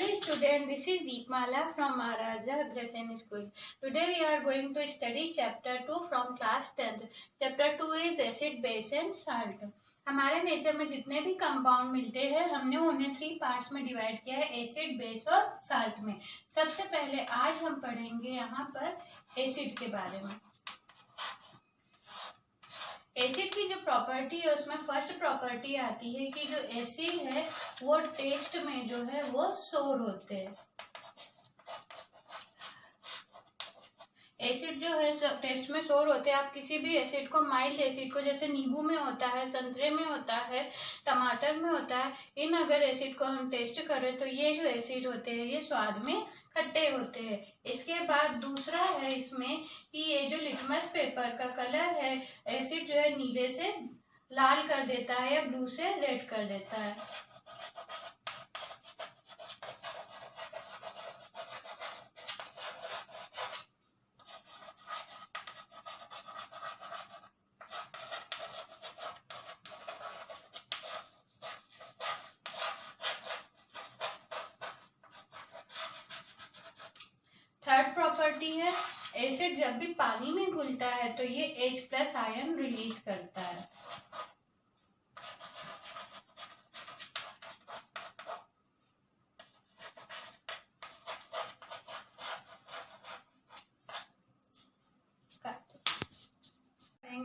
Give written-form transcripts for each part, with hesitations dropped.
Hello student, this is Deepmala from Maharaja Agrasen School. Today we are going to study chapter 2 from class 10th. Chapter 2 is acid, base and salt. हमारे nature में जितने भी compound मिलते हैं हमने उन्हें 3 parts में divide किया है, एसिड, बेस और साल्ट में। सबसे पहले आज हम पढ़ेंगे यहाँ पर एसिड के बारे में। एसिड की जो प्रॉपर्टी है उसमें फर्स्ट प्रॉपर्टी आती है कि जो एसिड है वो टेस्ट में जो है वो सोर होते हैं। एसिड जो है टेस्ट में सोर होते हैं। आप किसी भी एसिड को, माइल्ड एसिड को, जैसे नींबू में होता है, संतरे में होता है, टमाटर में होता है, इन अगर एसिड को हम टेस्ट करें तो ये जो एसिड होते हैं ये स्वाद में खट्टे होते हैं। इसके बाद दूसरा है इसमें कि ये जो लिटमस पेपर का कलर है, एसिड जो है नीले से लाल कर देता है या ब्लू से रेड कर देता है। थर्ड प्रॉपर्टी है, एसिड जब भी पानी में घुलता है तो ये H+ आयन रिलीज करता है।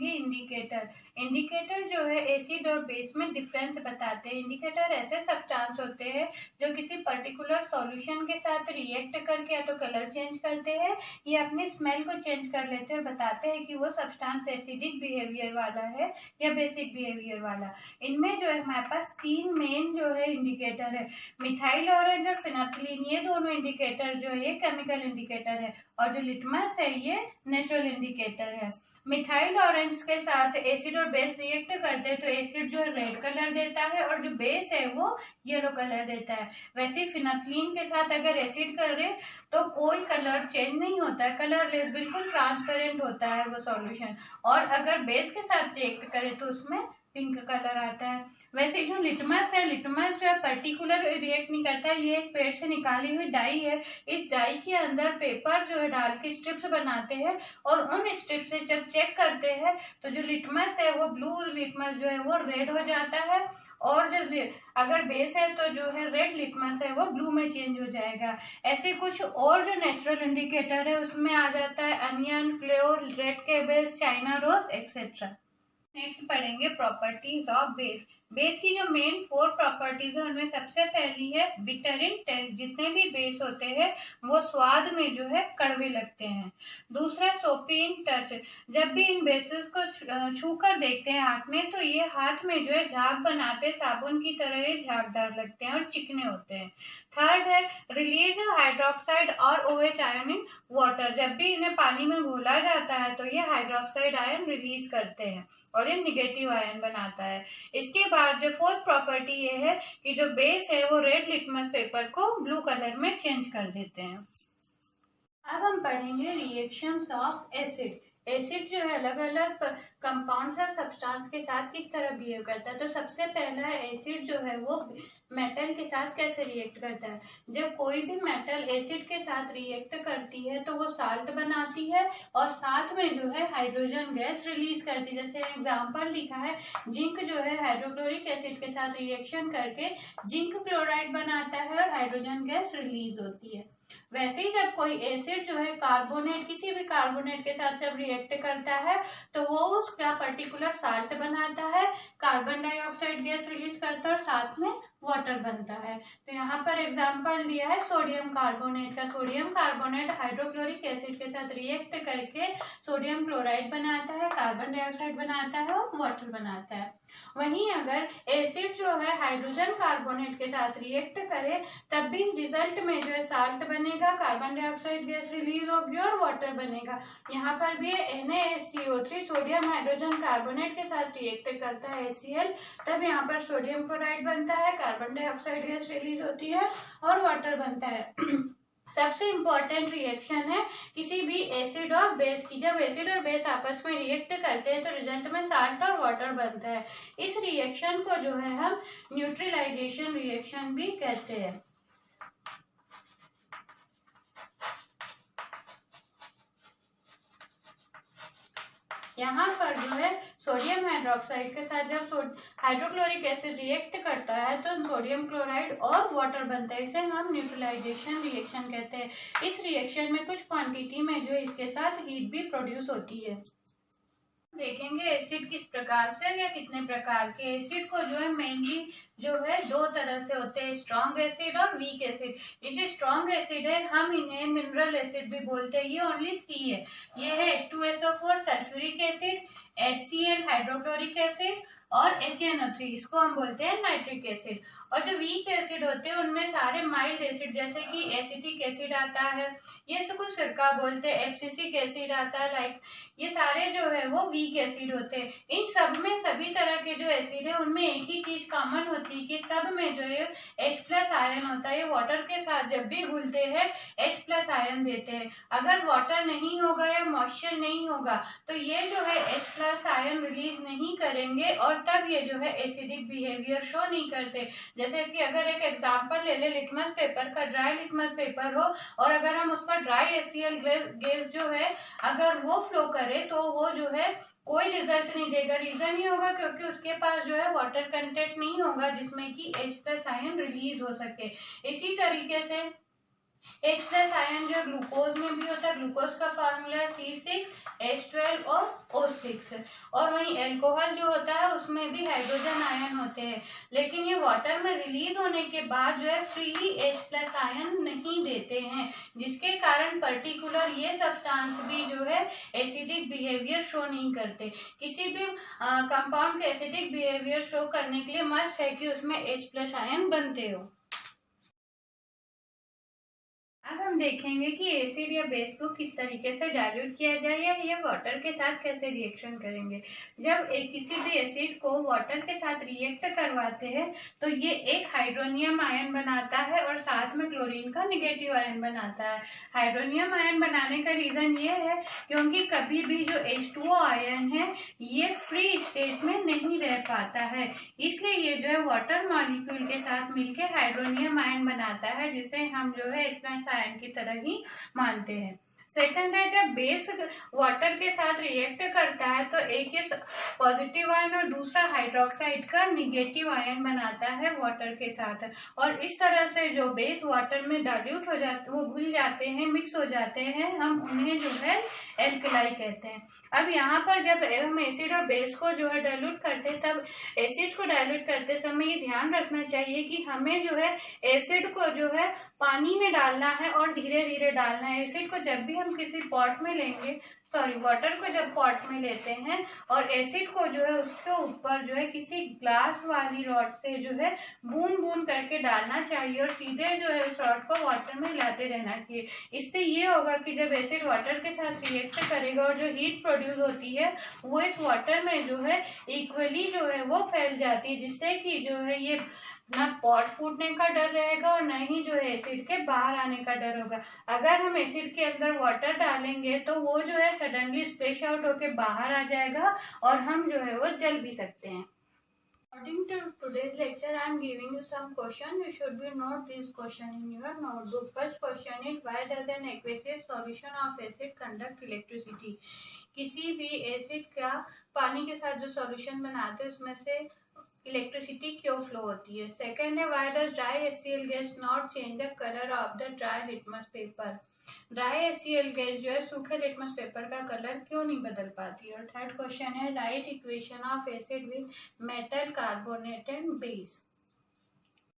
इंडिकेटर। इंडिकेटर जो है एसिड और बेस में डिफरेंस बताते हैं। इंडिकेटर ऐसे सब्सटेंस होते हैं जो किसी पर्टिकुलर सॉल्यूशन के साथ रिएक्ट करके या तो कलर चेंज करते हैं या अपनी स्मेल को चेंज कर लेते हैं और बताते हैं कि वो सब्सटेंस एसिडिक बिहेवियर वाला है या बेसिक बिहेवियर वाला। इनमें जो है हमारे पास 3 मेन जो है इंडिकेटर है, मिथाइल ऑरेंज और फिनाइलिन। ये दोनों इंडिकेटर जो है ये केमिकल इंडिकेटर है और जो लिटमस है ये नेचुरल इंडिकेटर है। मिथाइल ऑरेंज के साथ एसिड और बेस रिएक्ट करते हैं तो एसिड जो है रेड कलर देता है और जो बेस है वो येलो कलर देता है। वैसे ही फिनाइलिन के साथ अगर एसिड करे तो कोई कलर चेंज नहीं होता है, कलरलेस, बिल्कुल ट्रांसपेरेंट होता है वो सॉल्यूशन। और अगर बेस के साथ रिएक्ट करे तो उसमें पिंक कलर आता है। वैसे जो लिटमस है, लिटमस जो है पर्टिकुलर रिएक्ट नहीं करता है, ये एक पेड़ से निकाली हुई डाई है। इस डाई के अंदर पेपर जो है डाल के स्ट्रिप्स बनाते हैं और उन स्ट्रिप्स से जब चेक करते हैं तो जो लिटमस है वो ब्लू, लिटमस जो है वो रेड हो जाता है और जो अगर बेस है तो जो है रेड लिटमस है वो ब्लू में चेंज हो जाएगा। ऐसे कुछ और जो नेचुरल इंडिकेटर है उसमें आ जाता है onion, flavour, red cabbage, China rose etcetera. Next पढ़ेंगे प्रॉपर्टीज ऑफ बेस। बेस की जो मेन 4 प्रॉपर्टीज है उनमें सबसे पहली है बिटर इन टेस्ट। जितने भी बेस होते हैं वो स्वाद में जो है कड़वे लगते हैं। दूसरा सोपी इन टच। जब भी इन बेसेस को छू कर देखते हैं हाथ में तो ये हाथ में जो है झाग बनाते, साबुन की तरह ये झागदार लगते हैं और चिकने होते हैं। थर्ड है रिलीज हाइड्रोक्साइड और OH आयन इन वाटर। जब भी इन्हें पानी में घोला जाता है तो ये हाइड्रोक्साइड आयन रिलीज करते हैं और ये निगेटिव आयन बनाता है। इसके बाद जो 4th प्रॉपर्टी ये है कि जो बेस है वो रेड लिटमस पेपर को ब्लू कलर में चेंज कर देते हैं। अब हम पढ़ेंगे रिएक्शंस ऑफ एसिड। एसिड जो है अलग अलग कंपाउंड्स या सब्सटेंस के साथ किस तरह बिहेव करता है। तो सबसे पहला एसिड जो है वो मेटल के साथ कैसे रिएक्ट करता है। जब कोई भी मेटल एसिड के साथ रिएक्ट करती है तो वो साल्ट बनाती है और साथ में जो है हाइड्रोजन गैस रिलीज करती है। जैसे एग्जांपल लिखा है, जिंक जो है हाइड्रोक्लोरिक एसिड के साथ रिएक्शन करके जिंक क्लोराइड बनाता है और हाइड्रोजन गैस रिलीज होती है। वैसे ही जब कोई एसिड जो है कार्बोनेट, किसी भी कार्बोनेट के साथ जब रिएक्ट करता है तो वो उसका पर्टिकुलर साल्ट बनाता है, कार्बन डाइऑक्साइड गैस रिलीज करता है और साथ में वाटर बनता है। तो यहाँ पर एग्जांपल दिया है सोडियम कार्बोनेट का। सोडियम कार्बोनेट हाइड्रोक्लोरिक एसिड के साथ रिएक्ट करके सोडियम क्लोराइड बनाता है, कार्बन डाइऑक्साइड बनाता है और वाटर बनाता है। वहीं अगर एसिड जो है हाइड्रोजन कार्बोनेट के साथ रिएक्ट करे तब भी रिजल्ट में जो है साल्ट बनेगा, कार्बन डाइऑक्साइड गैस रिलीज होगी और वाटर बनेगा। यहाँ पर भी NaCO3 सोडियम हाइड्रोजन कार्बोनेट के साथ रिएक्ट करता है HCl, तब यहाँ पर सोडियम क्लोराइड बनता है, कार्बन डाइऑक्साइड गैस रिलीज होती है और वाटर बनता है। सबसे इंपॉर्टेंट रिएक्शन है किसी भी एसिड और बेस की। जब एसिड और बेस आपस में रिएक्ट करते हैं तो रिजल्ट में साल्ट और वाटर बनता है। इस रिएक्शन को जो है हम न्यूट्रलाइजेशन रिएक्शन भी कहते हैं। यहाँ पर जो है सोडियम हाइड्रोक्साइड के साथ जब हाइड्रोक्लोरिक एसिड रिएक्ट करता है तो सोडियम क्लोराइड और वाटर बनता है। इसे हम न्यूट्रलाइजेशन रिएक्शन कहते हैं। इस रिएक्शन में कुछ क्वांटिटी में जो इसके साथ हीट भी प्रोड्यूस होती है। देखेंगे एसिड किस प्रकार से या कितने प्रकार के एसिड को जो है मेनली जो है दो तरह से होते हैं, स्ट्रॉन्ग एसिड और वीक एसिड। ये जो स्ट्रॉन्ग एसिड है हम इन्हें मिनरल एसिड भी बोलते हैं। ये ओनली 3 है। ये है H2SO4 sulphuric acid, HCl hydrochloric acid और HNO3, इसको हम बोलते हैं नाइट्रिक एसिड। और जो वीक एसिड होते हैं उनमें सारे माइल्ड एसिड जैसे कि एसिटिक एसिड आता है, ये सब कुछ सिरका बोलते हैं, एब्सिसिक एसिड आता है, लाइक ये सारे जो है वो वीक एसिड होते हैं। इन सब में सभी तरह के जो एसिड है उनमें एक ही चीज कॉमन होती है कि सब में जो है H+ आयन होता है। ये वाटर के साथ जब भी घुलते हैं H+ आयन देते हैं। अगर वाटर नहीं होगा या मॉइस्चर नहीं होगा तो ये जो है H+ आयन रिलीज नहीं करेंगे और तब ये जो है एसिडिक बिहेवियर शो नहीं करते। जैसे कि अगर एक एग्जांपल ले ले लिटमस पेपर का, ड्राई लिटमस पेपर हो और अगर हम उस पर ड्राई HCl गैस जो है अगर वो फ्लो करे तो वो जो है कोई रिजल्ट नहीं देगा। रीजन ही होगा क्योंकि उसके पास जो है वाटर कंटेंट नहीं होगा जिसमें कि H+ आयन रिलीज हो सके। इसी तरीके से H+ आयन जो ग्लूकोज में भी होता है, ग्लूकोज का फॉर्मूला है C6H12 और O6। और वहीं एल्कोहल जो होता है उसमें भी हाइड्रोजन आयन होते हैं, लेकिन ये वाटर में रिलीज होने के बाद जो है फ्रीली H+ आयन नहीं देते हैं, जिसके कारण पर्टिकुलर ये सब्सटेंस भी जो है एसिडिक बिहेवियर शो नहीं करते। किसी भी कंपाउंड के एसिडिक बिहेवियर शो करने के लिए मस्ट है कि उसमें H+ आयन बनते हो। अब हम देखेंगे कि एसिड या बेस को किस तरीके से डाइल्यूट किया जाए या ये वाटर के साथ कैसे रिएक्शन करेंगे। जब किसी भी एसिड को वाटर के साथ रिएक्ट करवाते हैं तो ये एक हाइड्रोनियम आयन बनाता है और साथ में क्लोरीन का नेगेटिव आयन बनाता है। हाइड्रोनियम आयन बनाने का रीजन ये है क्योंकि कभी भी जो H2O आयन है ये फ्री स्टेट में नहीं रह पाता है, इसलिए ये जो है वाटर मॉलिक्यूल के साथ मिलकर हाइड्रोनियम आयन बनाता है, जिसे हम जो है H+ आयन की तरह ही मानते हैं। सेकंड है, जब बेस वाटर के साथ रिएक्ट करता है तो एक ये पॉजिटिव आयन और दूसरा हाइड्रोक्साइड का निगेटिव आयन बनाता है वाटर के साथ, और इस तरह से जो बेस वाटर में डाइल्यूट हो जाते, वो घुल जाते हैं, मिक्स हो जाते हैं, हम उन्हें जो है एल्कलाई कहते हैं। अब यहाँ पर जब हम एसिड और बेस को जो है डाइल्यूट करते हैं तब एसिड को डाइल्यूट करते समय ये ध्यान रखना चाहिए कि हमें जो है एसिड को जो है पानी में डालना है और धीरे धीरे डालना है। एसिड को जब भी हम किसी पॉट में लेंगे, वाटर को जब पॉट में लेते हैं और एसिड को जो है उसके ऊपर जो है किसी ग्लास वाली रॉड से जो है बूंद बूंद करके डालना चाहिए और सीधे जो है उस रॉड को वाटर में हिलाते रहना चाहिए। इससे ये होगा कि जब एसिड वाटर के साथ रिएक्ट करेगा और जो हीट प्रोड्यूस होती है वो इस वाटर में जो है इक्वली जो है वो फैल जाती है, जिससे कि जो है ये ना पॉट फूटने का डर रहेगा और न ही जो है एसिड के बाहर आने का डर होगा। अगर हम एसिड के अंदर वाटर डालेंगे तो वो जो है सडनली स्प्लैश आउट होके बाहर आ जाएगा और हम जो है वो जल भी सकते हैं। According to today's lecture, I am giving you some question. You should be note this question in your notebook. First question is, why does an aqueous solution of acid conduct electricity? किसी भी acid का पानी के साथ जो solution बनाते हैं उसमें से इलेक्ट्रिसिटी क्यों फ्लो होती है। सेकेंड है, why does dry HCl gas not change the colour of the dry litmus paper. Dry HCl gas जो है सूखे लिटमस पेपर का कलर क्यों नहीं बदल पाती। और थर्ड क्वेश्चन है, right equation of acid with metal carbonate and base.